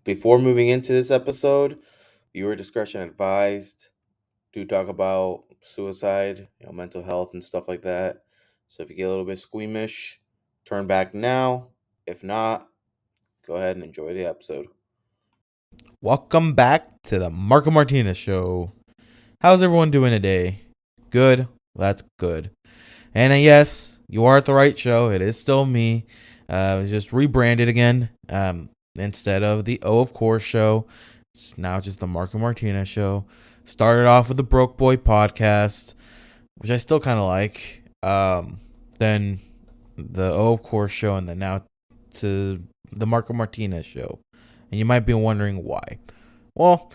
Before moving into this episode, viewer discretion advised. Do talk about suicide, mental health and stuff like that. So if you get a little bit squeamish, turn back now. If not, go ahead and enjoy the episode. Welcome back to the Marco Martinez Show. How's everyone doing today? Good? That's good. And yes, you are at the right show. It is still me. It's just rebranded again. Instead of the O of Course show, it's now just the Marco Martinez Show. Started off with the Broke Boy podcast, which I still kind of like. Then the O of Course show, and then now to the Marco Martinez Show. And you might be wondering why. Well,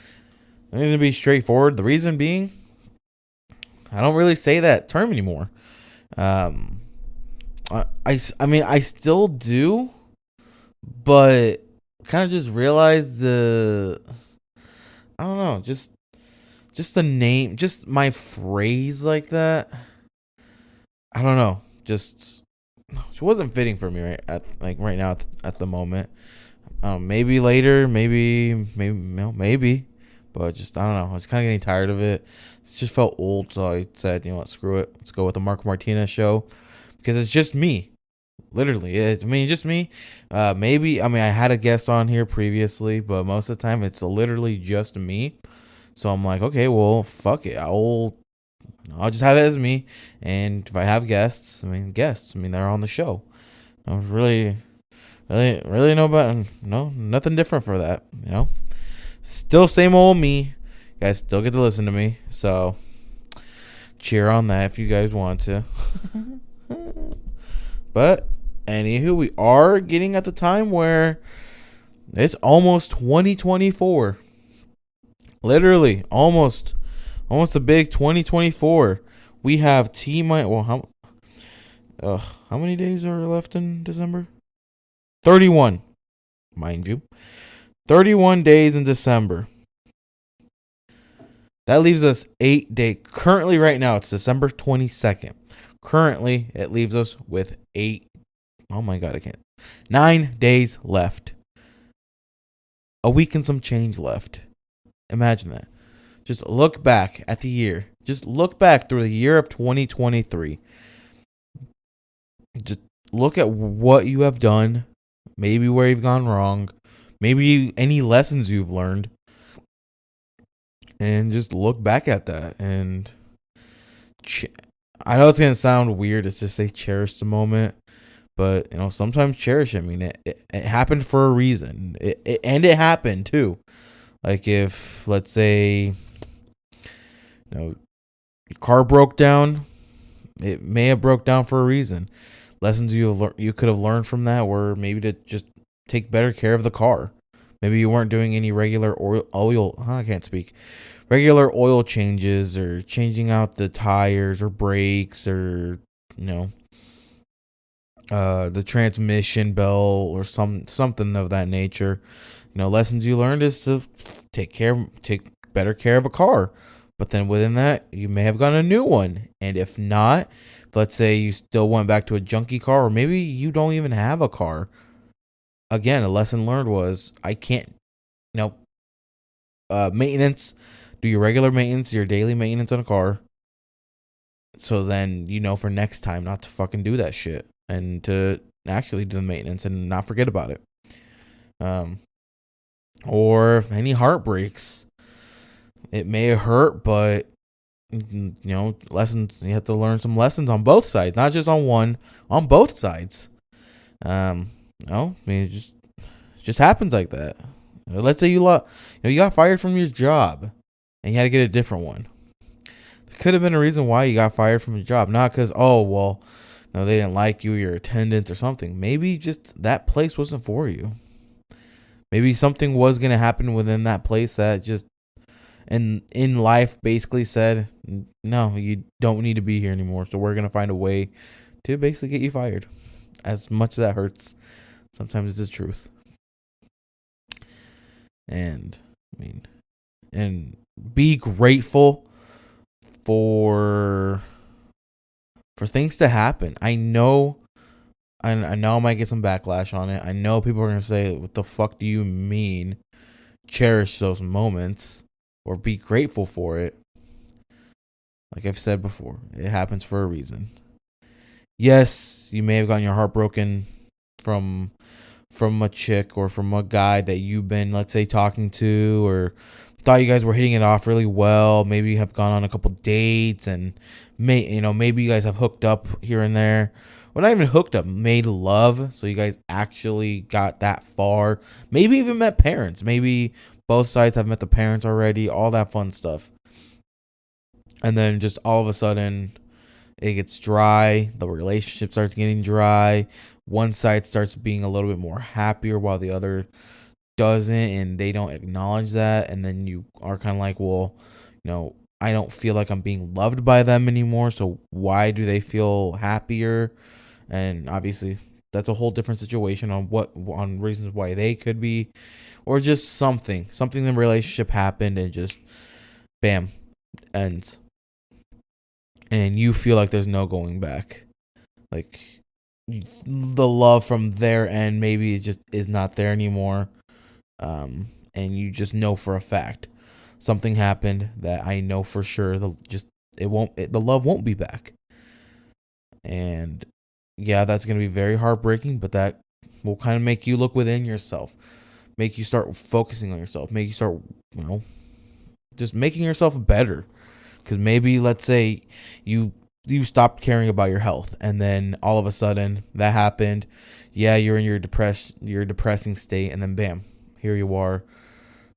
I'm going to be straightforward. The reason being, I don't really say that term anymore. I mean, I still do, but kind of just realized I don't know, just the name, just my phrase like that. I don't know, just it wasn't fitting for me right now at the moment. Maybe later, maybe, but just I don't know. I was kind of getting tired of it. It just felt old, so I said, you know what, screw it. Let's go with the Marco Martinez Show because it's just me. Literally, just me. Maybe I had a guest on here previously, but most of the time it's literally just me. So I'm like, okay, well, fuck it. I'll just have it as me, and if I have guests, they're on the show. I was really nothing different for that. Still same old me. You guys still get to listen to me, so cheer on that if you guys want to. But anywho, we are getting at the time where it's almost 2024. Literally, almost the big 2024. We have how many days are left in December? 31, mind you. 31 days in December. That leaves us 8 days. Currently, right now, it's December 22nd. Currently, it leaves us with 9 days left. A week and some change left. Imagine that. Just look back at the year. Just look back through the year of 2023. Just look at what you have done. Maybe where you've gone wrong. Maybe any lessons you've learned. And just look back at that. And I know it's going to sound weird to just say cherish the moment. But, sometimes cherish it. I mean, it happened for a reason. And it happened, too. Like if, let's say, your car broke down, it may have broke down for a reason. Lessons you could have learned from that were maybe to just take better care of the car. Maybe you weren't doing any regular regular oil changes or changing out the tires or brakes or the transmission belt or something of that nature. Lessons you learned is to take better care of a car. But then within that, you may have gotten a new one. And if not, let's say you still went back to a junky car, or maybe you don't even have a car. Again, a lesson learned was I can't, maintenance, do your regular maintenance, your daily maintenance on a car. So then, for next time not to fucking do that shit and to actually do the maintenance and not forget about it. Or any heartbreaks. It may hurt, but lessons. You have to learn some lessons on both sides, not just on one. On both sides. It just happens like that. Let's say you got fired from your job, and you had to get a different one. There could have been a reason why you got fired from your job, not because they didn't like you, your attendance or something. Maybe just that place wasn't for you. Maybe something was gonna happen within that place that just. And in life basically said, no, you don't need to be here anymore. So we're going to find a way to basically get you fired. As much as that hurts, sometimes it's the truth. And be grateful for things to happen. I know I might get some backlash on it. I know people are going to say, what the fuck do you mean? cherish those moments or be grateful for it. Like I've said before, it happens for a reason. Yes, you may have gotten your heart broken from a chick or from a guy that you've been, let's say, talking to, or thought you guys were hitting it off really well. Maybe you have gone on a couple dates, and maybe you guys have hooked up here and there. Well, not even hooked up, made love. So you guys actually got that far. Maybe even met parents. Maybe both sides have met the parents already. All that fun stuff. And then just all of a sudden, it gets dry. The relationship starts getting dry. One side starts being a little bit more happier while the other doesn't, and they don't acknowledge that. And then you are kind of like, well, I don't feel like I'm being loved by them anymore. So why do they feel happier? And obviously, that's a whole different situation on reasons why they could be, or just something in the relationship happened and just bam, ends. And you feel like there's no going back. Like the love from their end maybe it just is not there anymore. And you just know for a fact something happened that I know for sure the love won't be back. And yeah, that's going to be very heartbreaking, but that will kind of make you look within yourself, make you start focusing on yourself, make you start, just making yourself better. Because maybe, let's say, you stopped caring about your health, and then all of a sudden that happened. Yeah, you're in your depressing state, and then bam, here you are.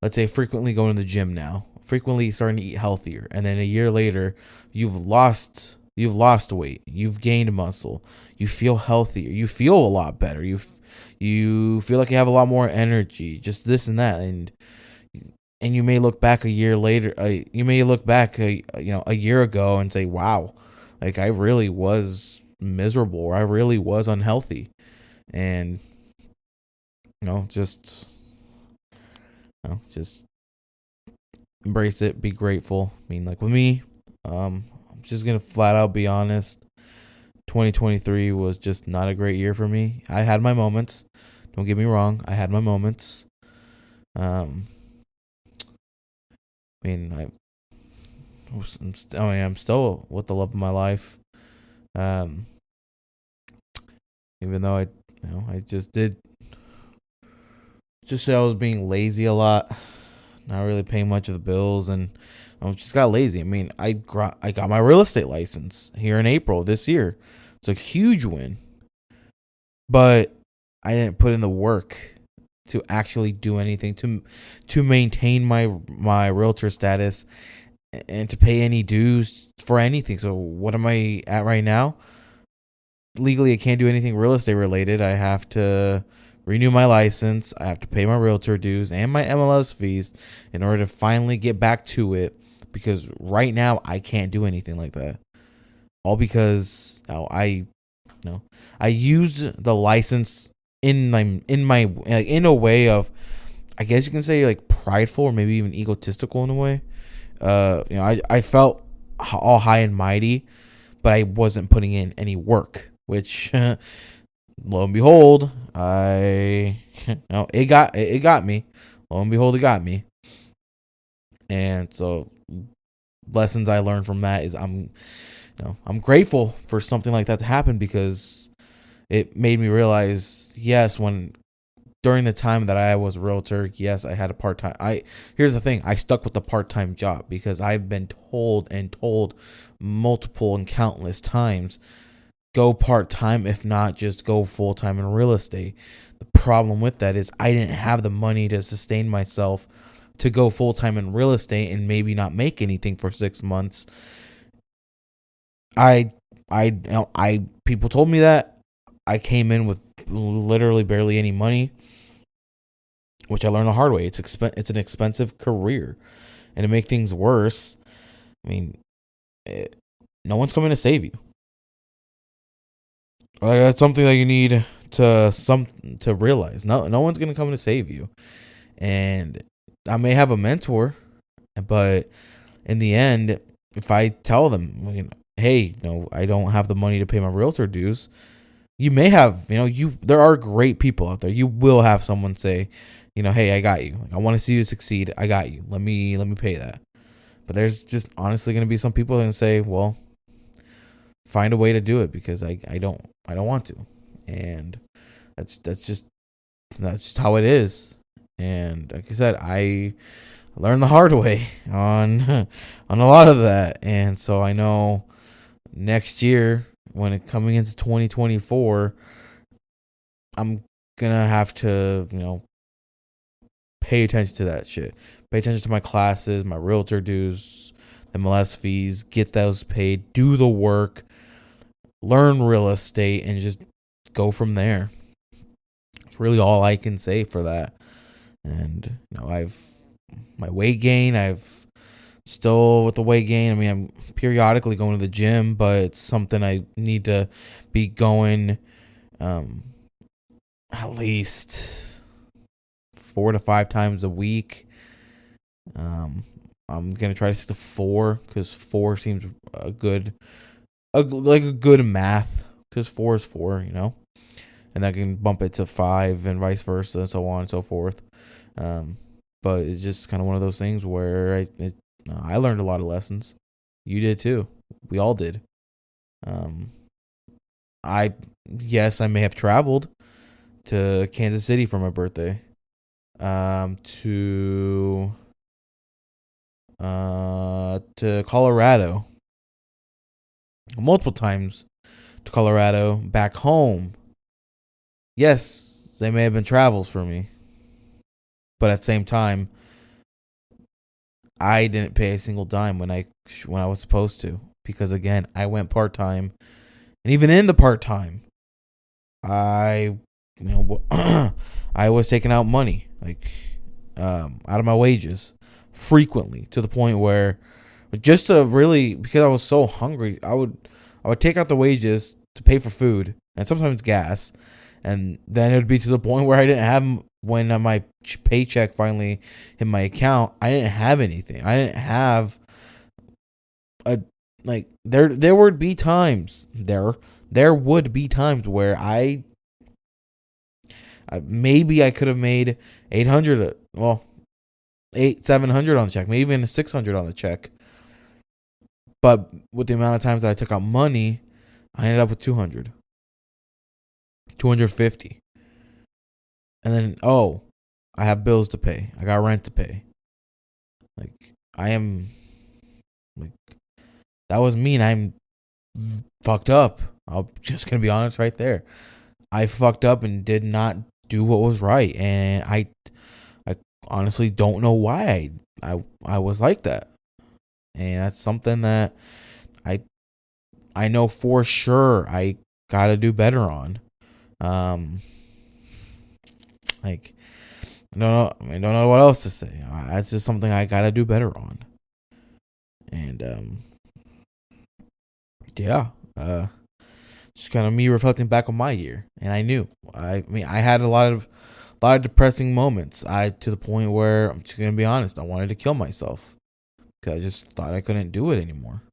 Let's say frequently going to the gym now, frequently starting to eat healthier, and then a year later, you've lost weight, you've gained muscle, you feel healthier, you feel a lot better, you feel like you have a lot more energy, just this and that, and you may look back a year later, you may look back a year ago and say, wow, like I really was miserable, or I really was unhealthy. And just embrace it, be grateful. I mean, like with me, I'm just gonna flat out be honest. 2023 was just not a great year for me. I had my moments, don't get me wrong, I had my moments. I'm still with the love of my life. Even though I just say I was being lazy a lot, not really paying much of the bills, and I just got lazy. I mean, I got my real estate license here in April this year. It's a huge win, but I didn't put in the work to actually do anything to maintain my realtor status and to pay any dues for anything. So what am I at right now? Legally, I can't do anything real estate related. I have to renew my license. I have to pay my realtor dues and my MLS fees in order to finally get back to it, because right now I can't do anything like that. All because I used the license in a way of, I guess you can say, like prideful or maybe even egotistical in a way. I felt all high and mighty, but I wasn't putting in any work, which lo and behold, it got me. Lo and behold, it got me. And so lessons I learned from that is I'm grateful for something like that to happen, because it made me realize, yes, during the time that I was a realtor, yes, I had a part-time. Here's the thing, I stuck with the part-time job because I've been told multiple and countless times, go part-time, if not just go full-time in real estate. The problem with that is I didn't have the money to sustain myself to go full-time in real estate and maybe not make anything for 6 months. People told me that. I came in with literally barely any money, which I learned the hard way. It's an expensive career, and to make things worse, I mean, no one's coming to save you. Like, that's something that you need to realize. No one's gonna come to save you, and I may have a mentor, but in the end, if I tell them, hey, I don't have the money to pay my realtor dues. You may have, there are great people out there. You will have someone say, hey, I got you. Like, I want to see you succeed. I got you. Let me pay that. But there's just honestly going to be some people that are going to say, well, find a way to do it because I don't want to. And that's just how it is. And like I said, I learned the hard way on on a lot of that. And so I know next year when it coming into 2024, I'm gonna have to, pay attention to that shit. Pay attention to my classes, my realtor dues, MLS fees, get those paid, do the work, learn real estate, and just go from there. It's really all I can say for that. And I've my weight gain. I've still with the weight gain. I mean, I'm periodically going to the gym, but it's something I need to be going at least 4 to 5 times a week. I'm gonna try to stick to 4 because 4 seems a good math because 4 is 4, and I can bump it to 5 and vice versa, and so on and so forth. But it's just kind of one of those things where I learned a lot of lessons. You did too. We all did. I may have traveled to Kansas City for my birthday. To Colorado. Multiple times to Colorado, back home. Yes, they may have been travels for me. But at the same time, I didn't pay a single dime when I was supposed to, because again, I went part-time, and even in the part-time, I was taking out money out of my wages frequently, to the point where just to really, because I was so hungry, I would take out the wages to pay for food and sometimes gas, and then it would be to the point where I didn't have, when my paycheck finally hit my account, I didn't have anything. I didn't have there would be times where I maybe I could have made 800, well, 700 on the check, maybe even 600 on the check. But with the amount of times that I took out money, I ended up with 200, 250. And then, I have bills to pay. I got rent to pay. That was me, and I'm fucked up. I'm just going to be honest right there. I fucked up and did not do what was right. And I honestly don't know why I was like that. And that's something that I know for sure I got to do better on. I don't know what else to say. That's just something I got to do better on. And just kind of me reflecting back on my year, and I knew. I had a lot of depressing moments. To the point where, I'm just gonna be honest, I wanted to kill myself because I just thought I couldn't do it anymore.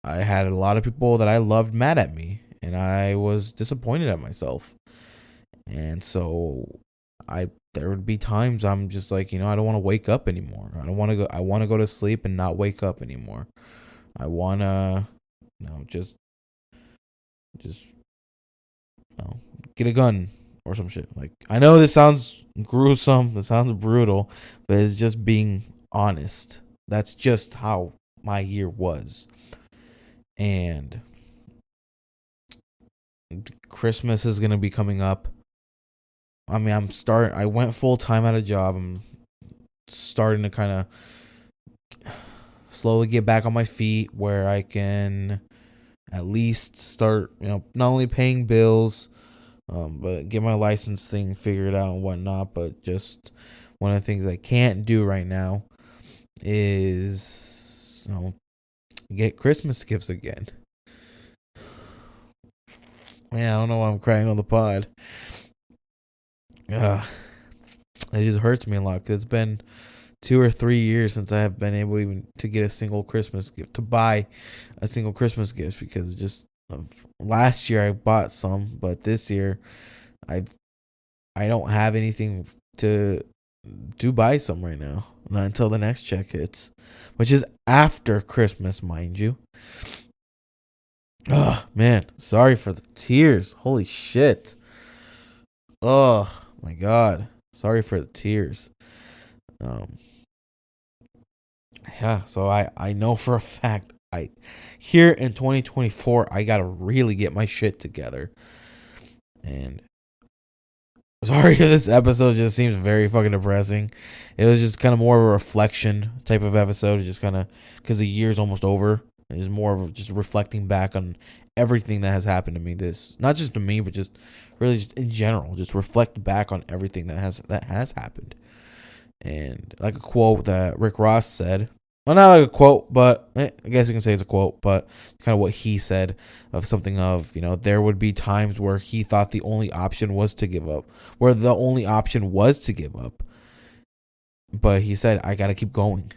I had a lot of people that I loved mad at me, and I was disappointed at myself. And so there would be times I'm just like, I don't want to wake up anymore. I want to go to sleep and not wake up anymore. I want to, just get a gun or some shit. I know this sounds gruesome, this sounds brutal, but it's just being honest. That's just how my year was. And Christmas is going to be coming up. I mean, I went full time at a job. I'm starting to kind of slowly get back on my feet where I can at least start, not only paying bills, but get my license thing figured out and whatnot. But just one of the things I can't do right now is, get Christmas gifts again. Man, I don't know why I'm crying on the pod. It just hurts me a lot because it's been 2 or 3 years since I have been able even to get a single Christmas gift, to buy a single Christmas gift, because just last year I bought some, but this year I don't have anything to buy some right now. Not until the next check hits, which is after Christmas, mind you. Oh, man. Sorry for the tears. Holy shit. Oh, my God. Sorry for the tears. Yeah, so I know for a fact here in 2024 I got to really get my shit together. And sorry, this episode just seems very fucking depressing. It was just kind of more of a reflection type of episode, just kind of because the year's almost over. It's more of just reflecting back on everything that has happened to me. This not just to me, but just really just in general. Just reflect back on everything that has happened. And like a quote that Rick Ross said. Well, not like a quote, but I guess you can say it's a quote, but kind of what he said of something of, there would be times where he thought the only option was to give up, where the only option was to give up. But he said, I got to keep going.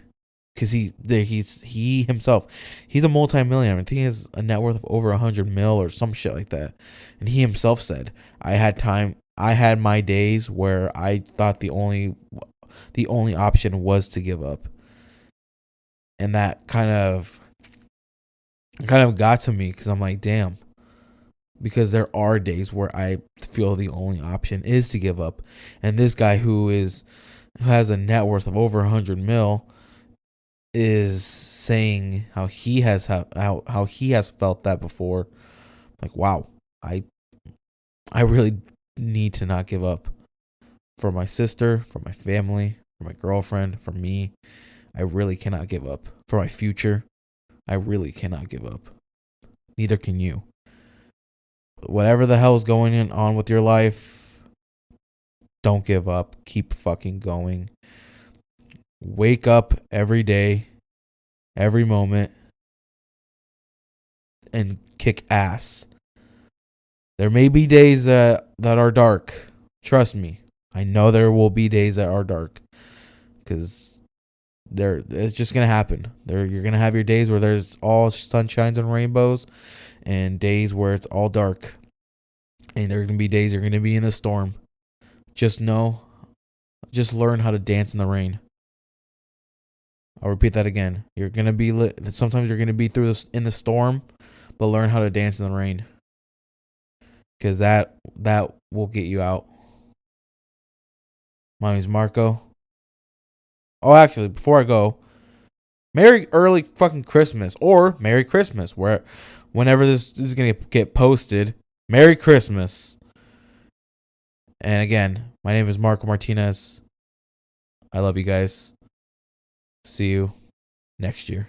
Because he himself, he's a multimillionaire. I think he has a net worth of over 100 mil or some shit like that. And he himself said, I had my days where I thought the only option was to give up. And that kind of got to me because I'm like, damn. Because there are days where I feel the only option is to give up. And this guy who has a net worth of over 100 mil is saying how he has felt that before. Like, wow, I really need to not give up. For my sister, for my family, for my girlfriend, for me, I really cannot give up. For my future, I really cannot give up. Neither can you. Whatever the hell is going on with your life, don't give up. Keep fucking going. Wake up every day, every moment, and kick ass. There may be days that are dark. Trust me. I know there will be days that are dark. Because it's just going to happen. You're going to have your days where there's all sunshines and rainbows, and days where it's all dark. And there are going to be days you're going to be in the storm. Just learn how to dance in the rain. I'll repeat that again. You're going to be sometimes you're going to be in the storm, but learn how to dance in the rain. Because that will get you out. My name is Marco. Oh, actually, before I go, Merry early fucking Christmas, or Merry Christmas, whenever this is going to get posted. Merry Christmas. And again, my name is Marco Martinez. I love you guys. See you next year.